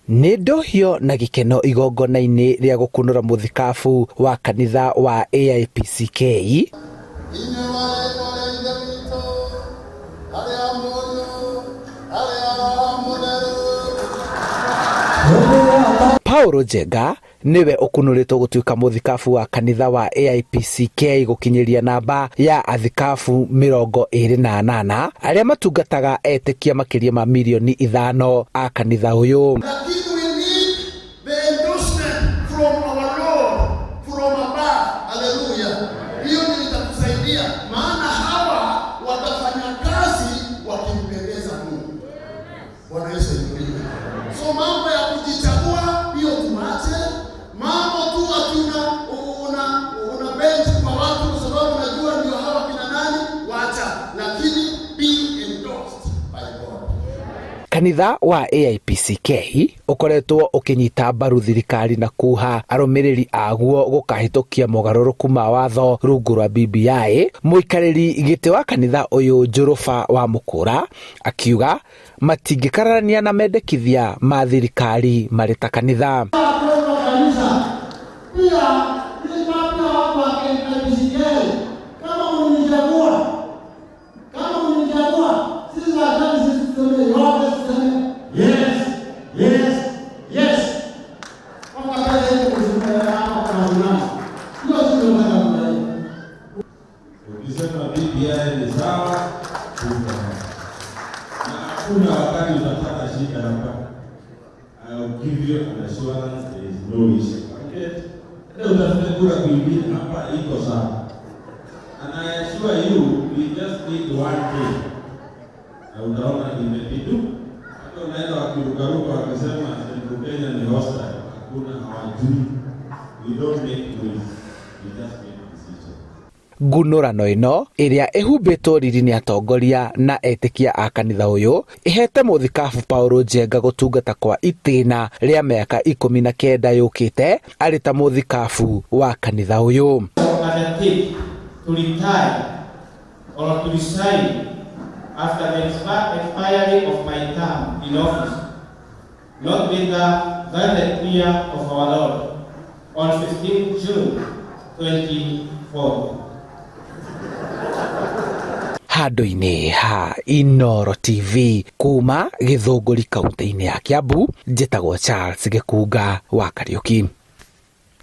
Nĩ ndohio na gĩkeno igongona-inĩ rĩa gũkunũra mũthikabu wa kanitha wa AIPCK Paul Njenga niwe ũkunũrĩtwo gũtuĩka mũthikabu wa kanitha wa AIPCK gũkinyĩria namba ya athikabu 28 arĩa matungataga etĩkia makĩria ma milioni 5 a kanitha ũyũ. So mambo ya kujichagua hiyo tuache, mambo tu una bench kwa watu kwa sababu unajua ndio hawa kina nani, wacha, lakini be endorsed by God. Kanitha wa AIPCK ukoretwo ukinyita mbaru thirikari na kuha arũmĩrĩri aguo gũkahĩtũkia mogarũrũku ma watho rungu rwa BBI. Mũikarĩri gĩtĩ wa kanitha ũyũ Njũrũba wa Mũkũra akiuga matingĩkararania na mendekithia ma thirikari marĩ ta kanitha. Kuna wakati utapata shida hapa. I'll give you an assurance there is no issue. Okay? Leo utafute kura kuingia hapa iko sawa. And I assure you, we just need one thing. Na utaona imepidu. Hata unaenda wakirukaruka wakisema Kenya ni hostile. Hakuna hawajui. We don't make rules. We just make decisions. Ngunũrano ĩno ĩrĩa ĩhumbĩtwo riri nĩ atongoria na etĩkia a kanitha ũyũ ĩhete mũthikabu Paul Njenga gũtungata kwa itĩna rĩa mĩaka 19 yũkĩte arĩ ta mũthikabu wa kanitha ũyũ. To retire or to resign after the expiry of my term in office, not later than the year of our Lord on 15 June 2040. Handũ-inĩ ha Inooro TV kuma Gĩthũngũri kaunti-inĩ ya Kiambu, njĩtagwo Charles Gĩkunga wa Kariũki.